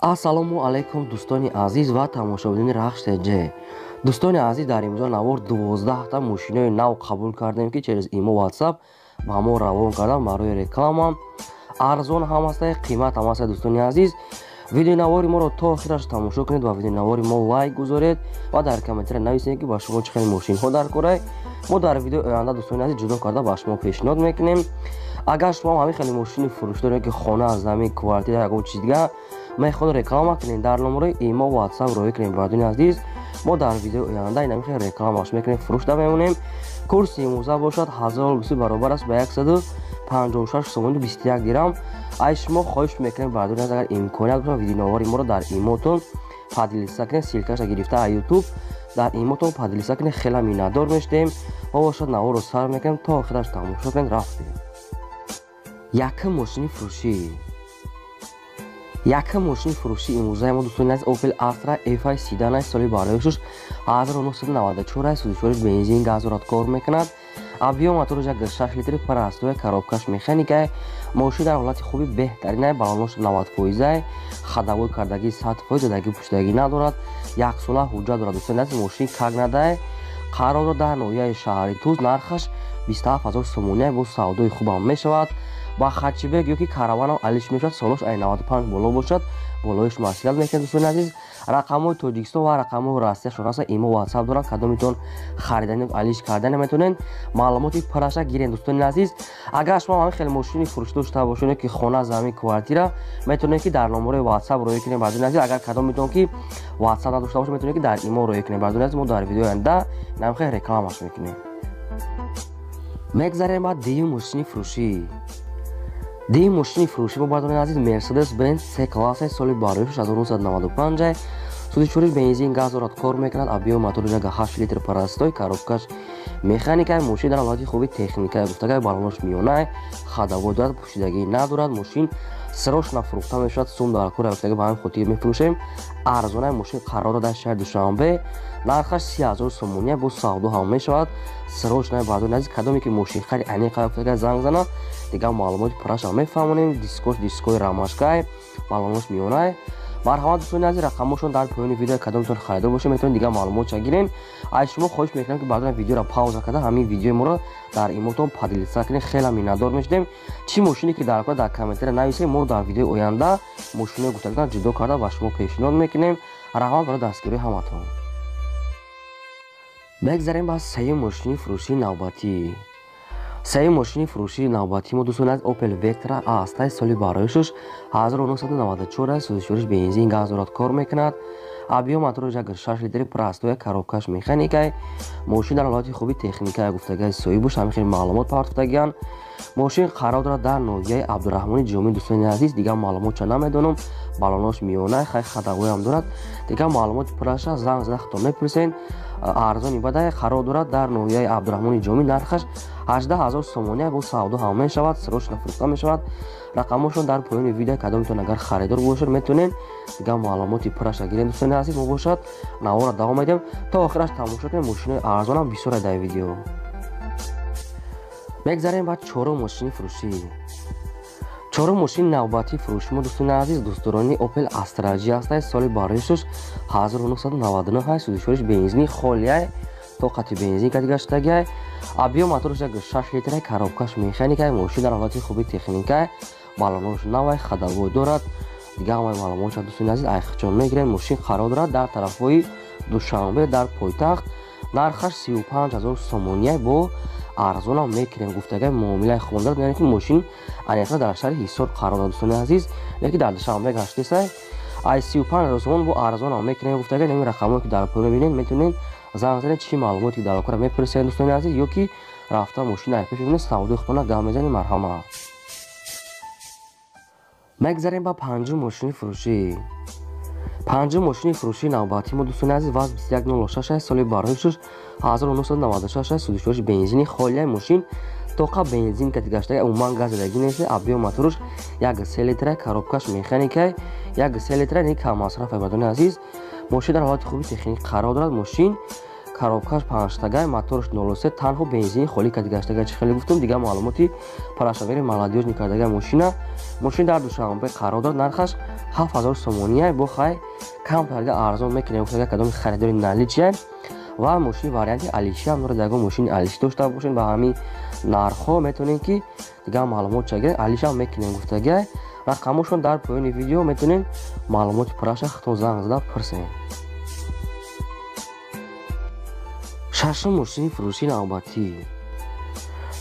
Ассалому алайкум дӯстони азиз ва тамошобини Рахш ТЖ. Дӯстони азиз, дар имрӯза навор 12та мошинои нав қабул кардем ки через имо WhatsApp ба мо равон кардан барои реклама. Арзон ҳам ҳастае, қимат ҳам ҳастае. Дӯстони азиз, видеонавори моро то охираш тамошо кунед ва видеонавори мо лайк гузоред ва дар комментария нависед ки ба шумо чӣ хеле мошинҳо дар корай. Мо дар видеои оянда дӯстони азиз ҷудо карда ба шумо пешниҳод мекунем. Агар шумо ҳамин хеле мошини фурӯш доред ки хона, замин, квартира, ягон чиз дига мехоҳед реклама кунед, дар номерои имо WhatsApp роҳӣ кунед. Бардони азиз, мо дар видеои оянда ин ҳамин хеле рекламаш мекунем, фурӯшда мемонем. Курси имрӯза бошад 1000 рупия баробар аст ба 156 сомони 21 дирам. Ай шумо хоҳиш мекунем бардони азиз, агар имконият бошад видеонавори моро дар имотон падилиста кунед, силкаша гирифта а YouTube дар имотон падилиста кунед. Хеле миннатдор мешудем. мо бошад наворо сар мекунем то охираш тамошо кунед. Рафтем. Якм мошини фурӯшӣ. Якм мошини фурӯшӣ имрӯзаи мо дӯстони азиз Opel Astra FI Sedan соли бароишуш 1994 сӯзишвориш бензин газорат кор мекунад. Объем мотораш 1.6 литри парастоя коробкаш механикае. Мошин дар ҳолати хуби беҳтаринае, балонош 90%, хадавои кардагӣ 100%, задагӣ пуштагӣ надорад. 1 сола ҳуҷҷат дорад. Дӯстони азиз, мошин кагнадае. Қарор дар ноҳияи шаҳри Туз, нархаш 27000 сомония бо савдои хубам мешавад. ба хачибек ёки караванам алиш мешавад. Солош ай 95 боло бошад, болоиш масъулият мекунад. Дӯстони азиз, рақамҳои Тоҷикистон ва рақамҳои Россияшон ҳаста. имо WhatsApp дорад, кадомитон харидани алиш кардан метавонед. маълумоти пураша гиред. Дӯстони азиз, агар шумо ҳамин хеле мошини фурӯш дошта бошед ки хона, замин, квартира, метавонед ки дар номерои WhatsApp роҳӣ кунед. Бардони азиз, агар кадомитон ки WhatsApp надошта бошед, метавонед ки дар имо роҳӣ кунед. Бардони азиз, мо дар видеои оянда ин хеле рекламаш мекунем. мегзарем ба дуюм мошини фурӯшӣ. Дуюм мошини фурӯшӣ бо бардони азиз Mercedes-Benz C-класс соли бароишаш 1995 сӯзишвориш бензин газ дорад, кор мекунад. объем мотораш 1.8 литр парастой, коробкаш механикае. мошин дар ҳолати хуби техникае, гуфтагай балонош миёнае, хадавой дорад, пӯшидагӣ надорад. мошин срочно фурӯхта мешавад. сум дар кора гуфтагай ба ҳамин хотир мефурӯшем. арзонае. мошин қарор дорад дар шаҳри Душанбе, нархаш 30000 сомония бо савдо ҳам мешавад. срочно бардони азиз, кадоме ки мошин хари аниқа гуфтагай занг занад, дига маълумоти пураша мефаҳмонем. дискои рамашкае, балонош миёнае. марҳамат дӯстони азиз, рақамошон дар поёни видео кадомитон харидор бошед, метавонед дига маълумотша гирен. аз шумо хоҳиш мекунам ки бардони видеоро пауза карда ҳамин видеои моро дар имотон падилиста кунед. хеле миннатдор мешудем. чӣ мошине ки дар кора дар комментария нависед. мо дар видеои оянда мошинои гуфтагидан ҷудо карда ба шумо пешниҳод мекунем. раҳмат барои дастгирии ҳаматон. мегзарем ба сеюм мошини фурӯшии навбатӣ. сеюм мошини фурӯшии навбатӣ мо дӯстони азиз Opel Vectra A ҳастае. соли бароишаш 1994 сӯзишвориш бензин газ дорад, кор мекунад. объем мотораш 1.6 литри простоя, коробкаш механикае. мошин дар ҳолати хуби техникае, гуфтагай соҳиб бош, ҳамин хеле маълумот партофтагиан. мошин қарор дорад дар ноҳияи Абдурахмони Ҷомӣ. дӯстони азиз, дига маълумотша намедонам. балонош миёнае, хай хадавоям дорад. дига маълумоти пураша занг зада хато мепурсед. арзони бадае. қарор дорад дар ноҳияи Абдурахмони Ҷомӣ, нархаш 18000 сомония бо савдо ҳам мешавад. срочно фурӯхта мешавад. рақамошон дар поёни видео кадомитон агар харидор бошед метавонед дига маълумоти пураша гиред. дӯстони азиз, мо бошад навора давом медиҳем то охираш тамошо кунед. мошинои арзонам бисёре дар видео. мегзарем ба чорум мошини фурӯшӣ. чорум мошини навбатии фурӯшӣ мо дӯстони азиз дӯстдорони Opel Astra G ҳастае. соли бароишаш 1999 сӯзишвориш бензини холияе, тоқати бензин кадигаштагиае. объем мотораш 1.6 литре, коробкаш механикае. мошин дар ҳолати хуби техникае, балонош навай, хадавой дорад. дига ҳамаи маълумотша дӯстони азиз айхчон мегирем. мошин қарор дорад дар тарафҳои Душанбе дар пойтахт. нархаш 35000 сомония бо арзонам мекунем. гуфтагай муомилаи хуб дорад. яъне ки мошин аниқа дар шаҳри Ҳисор қарор дорад. дӯстони азиз, леки дар Душанбе гаштесай. ай 35000 сомон бо арзонам мекунем. гуфтагай намин рақамҳое ки дар поён мебинед метавонед занг занед. чӣ маълумоти дар кора мепурсед дӯстони азиз, ёки рафта мошина айпеш бибинед, савдои хубона гап мезанед. марҳамат. мегзарем ба панҷум мошини фурӯшӣ. панҷум мошини фурӯшии навбатӣ мо дӯстони азиз ВАЗ 2106 соли бароишаш 1996 сӯзишвориш бензини холияе. мошин тоқа бензин катигаштаги умуман газ задагӣ нест. объем мотораш 1.3 литре, коробкаш механикае. 1.3 литре не кам масраф. бардони азиз, мошин дар ҳолати хуби техник қарор дорад. мошин коробкаш 5-тагай, моторш 03, танҳо бензини холӣ кардигаштагай. Чӣ хеле гуфтум, дигар маълумоти парашавери молодёжни кардагай мошина. Мошин дар Душанбе қарор дорад. Нархаш 7000 сомония. бо хай камтарга арзон мекунем гуфтагай кадоми харидори наличия ва мошини варианти алиши ҳам дорад. Ягон мошини алиши дошта бошен ба ҳамин нархҳо метавонем ки дигар маълумот чагирем. Алиши ҳам мекунем гуфтагай. рақамошон дар поёни видео метавонем маълумоти пураша хатон занг зада пурсем. шашум мошини фурӯши навбатӣ.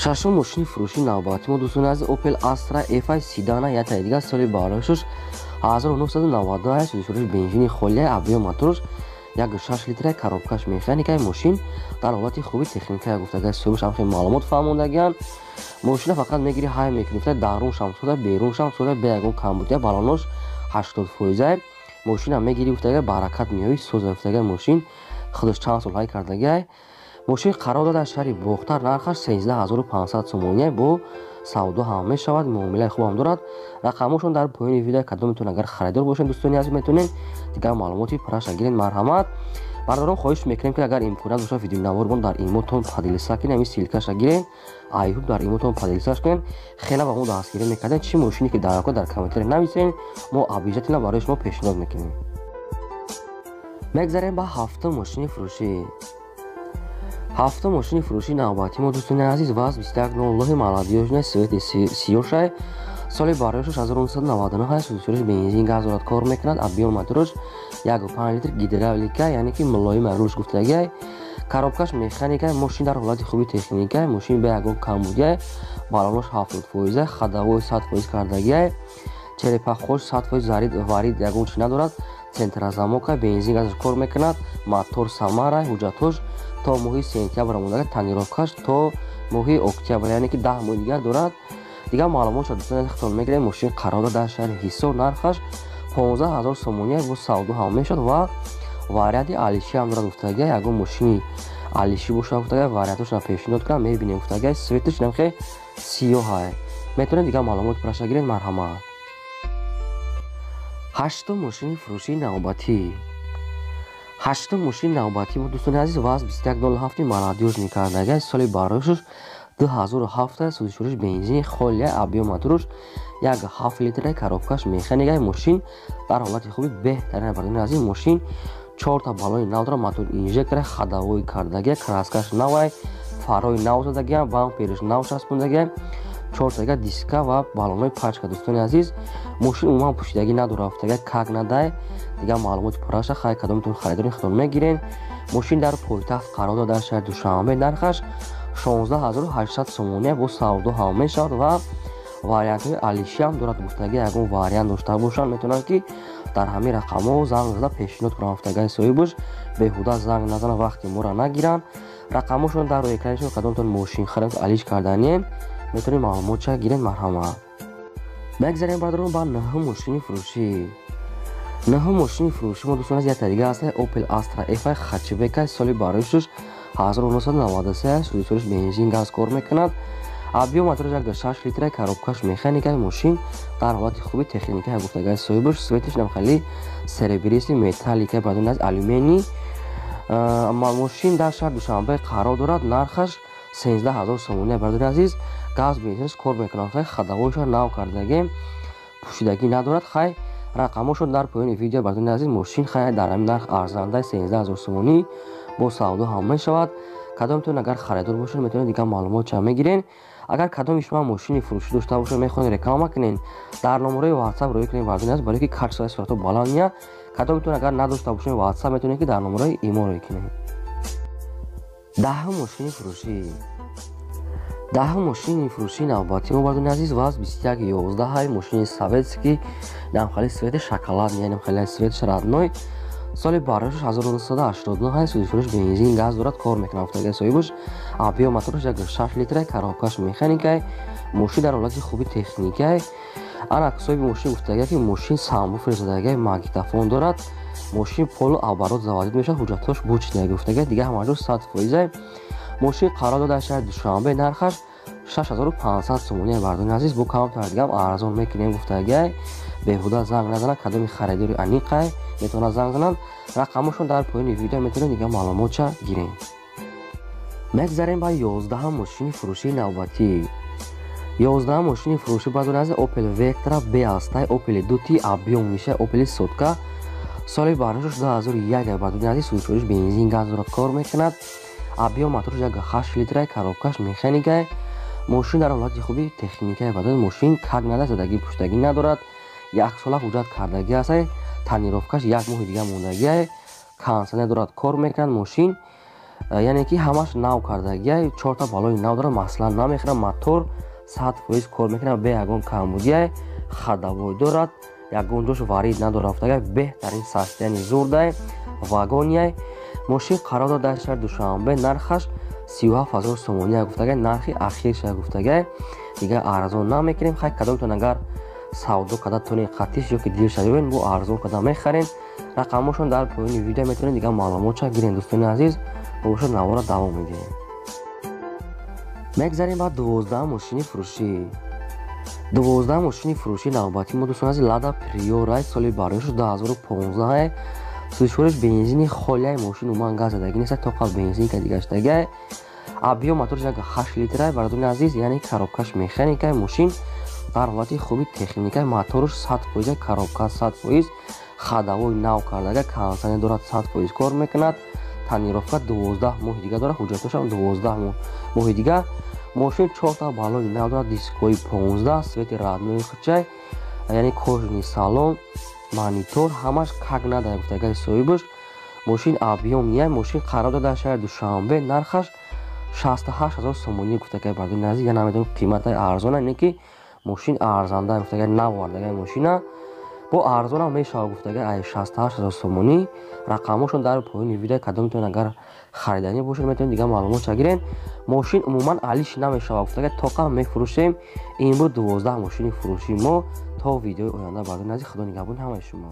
шашум мошини фурӯши навбатӣ мо дӯстони азиз Opel Astra F8 седана ятаи дигар соли бароишуш 1990 судишуриш бензини холия абиё моторш 1.6 литра коробкаш механикаи мошин дар ҳолати хуби техникаи гуфтагай сӯбиш ҳам хеле маълумот фаҳмондагиан. мошина фақат мегири ҳай мекунифта даруншам сода беруншам сода бе ягон камбудия балонош 80%. мошина мегири гуфтагай баракат меёи сӯза гуфтагай мошин худаш чанд сол ҳай кардагай. мошин қарор дорад дар шаҳри бохтар. нархаш 13500 сомония. бо савдо ҳам мешавад. муомилаи хуб ҳам дорад. рақамошон дар поёни видео кадом метавонед агар харидор бошед дӯстони азиз метавонед дигар маълумоти пураша гиред. марҳамат. бардорон хоҳиш мекунем ки агар имконият бошад видеонавор дар имотон падилиса кунед. ҳамин силкаша гиред. айҳуб дар имотон падилисаш кунед. хела ба мо дастгирӣ мекардем. чӣ мошине ки дар дар комментари нависед мо обязательно барои шумо пешниҳод мекунем. мегзарем ба ҳафтум мошини фурӯшӣ. ҳафтум мошини фурӯши навбатӣ мо дӯстони азиз ВАЗ 2109 молодёжная Свети Сиёшай соли бароишуш 1999 судишуриш бензин газ дорад кор мекунад. абиён моторош 1.5 литр гидравлика яъне ки мулоим рӯш гуфтагай. коробкаш механикаи мошин дар ҳолати хуби техникаи мошин бе ягон камбудия балонош 70%, хадавои 100% кардагиай, черепахош 100% варид ягон чи надорад. центразамока бензин газаш кор мекунад. мотор самара ҳуҷҷатош то моҳи сентябр мондага, тонировкаш то моҳи октябр яъне ки 10 моҳи дигар дорад. дигар маълумотро дӯстони хитон мегирем. мошин қарор дорад дар шаҳри ҳисор. нархаш 15000 сомония. бо савдо ҳам мешавад ва варианти алиши ҳам дорад гуфтагай. ягон мошини алиши бошад гуфтагай. вариантошро пешниҳод кунам мебинем гуфтагай. светиш намхе сиёҳай. метавонед дигар маълумоти пураша гиред. марҳамат. ҳаштум мошини фурӯши навбатӣ. ҳаштум мошини навбатӣ бо дӯстони азиз ВАЗ 2107 молодёжни кардагай соли бароишуш 2007 судишуриш бензини холия абиё моторош 1.7 литра коробкаш механикаи мошин дар ҳолати хуби беҳтарин. бардони азиз мошин 4 та балони нав дорад. мотор инжектора хадавои кардагай, краскаш навай, фарои нав задагиан, бампериш нав часпондагай, 4 тага диска ва балонои пачка. дӯстони азиз мошин умуман пӯшидагӣ надорад гуфтагай. как надай дигар маълумоти пураша хай кадомтон харидори хитон мегирен. мошин дар пойтахт қарор дорад дар шаҳри Душанбе. нархаш 16800 сомония. бо савдо ҳам мешавад ва вариантҳои алиши ҳам дорад гуфтагай. ягон вариант дошта бошанд метавонанд ки дар ҳамин рақамҳо занг зада пешниҳод кунанд гуфтагай. соҳибуш беҳуда занг назананд вақти моро нагиранд. рақамошон дар рӯи экранишон кадомтон мошин харид алиш карданем метавонед маълумотша гиред. марҳамат. мегзарем бардорон ба наҳум мошини фурӯшӣ. наҳум мошини фурӯшӣ мо дӯстони азиз ятаи дигар аст. Opel Astra F8 хатчбека соли бароишуш 1993 судишуриш бензин газ кор мекунад. абиё моторош 1.6 литра коробкаш механикаи мошин дар ҳолати хуби техникаи гуфтагай. соҳибуш светиш намхали серебристи металлика бардони азиз алюминий. мошин дар шаҳри Душанбе қарор дорад. нархаш 13000 сомония. бардони азиз газ бензинш кор мекунад. хай хадавоиша нав кардагем пӯшидагӣ надорад. хай рақамошон дар поёни видео бардони азиз мошин хай дар ҳамин нарх арзандаи 13000 сомонӣ бо савдо ҳам мешавад. кадомтон агар харидор бошед метавонед дигар маълумотча мегирен. агар кадоми шумо мошини фурӯшӣ дошта бошед мехоҳед реклама кунед дар номерои WhatsApp рӯй кунед бардони азиз барои ки качествои сурато баланд ния. кадомтон агар надошта бошед WhatsApp метавонед ки дар номерои имо рӯй кунед. даҳум мошини фурӯшӣ. даҳум мошини фурӯши навбатӣ мо бардони азиз ВАЗ 2111 мошини советский намхали свет шоколад яъне намхали свет родной соли бароишуш 1989 судишуриш бензин газ дорад кор мекунад гуфтагай. соҳибуш абиё моторош 1.6 литра коробкаш механикаи мошин дар ҳолати хуби техникаи. ана соҳиби мошин гуфтагай ки мошин самбуфер задагай магнитофон дорад. мошин полу оборот заводид мешавад. ҳуҷҷатош бучнияги гуфтагай. дигар ҳамаҷо 100%. мошин қарор дорад дар шаҳри Душанбе. нархаш 6500 сомония. бардони азиз бо камтар дигам арзон мекунем гуфтагай. беҳуда занг назананд, кадоми харидори аниқай метавонанд занг зананд. Рақамашон дар поёни видео метавонед дигар маълумотша гиред. мегзарем ба 11 мошини фурӯшии навбатӣ. 11 мошини фурӯшӣ бардори аз Opel Vectra B астаи Opel Duty объём ниша Opel Sotка соли барнамаи 2001 бардори аз сӯзишвориш бензин газ дорад кор мекунад. объём мотори 1.8 литрай, коробкаш механикай. мошин дар ҳолати хуби техникаи бардори мошин как нада задагӣ пуштагӣ надорад. 1 сола ҳуҷҷат кардагӣ аст. танировкаш 1 моҳи дигар мондагӣ. кансане дорад кор мекунад мошин. яъне ки ҳамаш нав кардагӣ. 4 та балони нав дорад, маслан намехӯрад. мотор 100% кор мекунад бе ягон камбудӣ. хадавой дорад, ягон ҷош варид надорафтага, беҳтарин состоянии зурдай вагония. мошин қарор дорад дар шаҳри Душанбе. нархаш 37000 сомония гуфтага, нархи ахирша гуфтага. дигар арзон намекунем. хай кадомтон агар савдо када тони қатиш ё ки дил шавен бо арзон када мехарен. рақамошон дар поёни видео метавонед дигар маълумотша гирен. дӯстони азиз бошад навора давом медиҳем. мегзарем ба 12 мошини фурӯшӣ. 12 мошини фурӯшии навбатӣ мо дӯстони азиз Lada Priora соли барои 2015 сӯзишвориш бензини холияи мошин умуман газ задагӣ нест, тоқа бензинка дигаштага. объём мотори 1.8 литрай бардори азиз, яъне коробкаш механикай. мошин дар ҳолати хуби техникай. моторш 100%, коробка 100%, хадавои нав кардага, кансане дорад 100% кор мекунад. танировка 12 моҳи дигар дорад, ҳуҷҷатошам 12 моҳи дигар. мошин 4 та балони нав дорад, дискои 15, свети раднои хучай, яъне кожани салон, монитор, ҳамаш как надай гуфтагаи соҳибаш. мошин объём ния. мошин қарор дорад дар шаҳри Душанбе. нархаш 68000 сомония гуфтагаи бардори назик. яъне намедонам қиматай арзона, не ки мошин арзанда гуфтагаи нав вардагаи мошина бо арзонам мешава гуфтага ай 68000 сомонӣ. рақамошон дар поёни видео кадомтон агар хариданӣ бошад метавонед дигар маълумотша гирен. мошин умуман алиш намешава гуфтага, тоқа мефурӯшем. ин буд 12 мошини фурӯшии мо. то видеои оянда бардори назик. худо нигаҳбони ҳамаи шумо.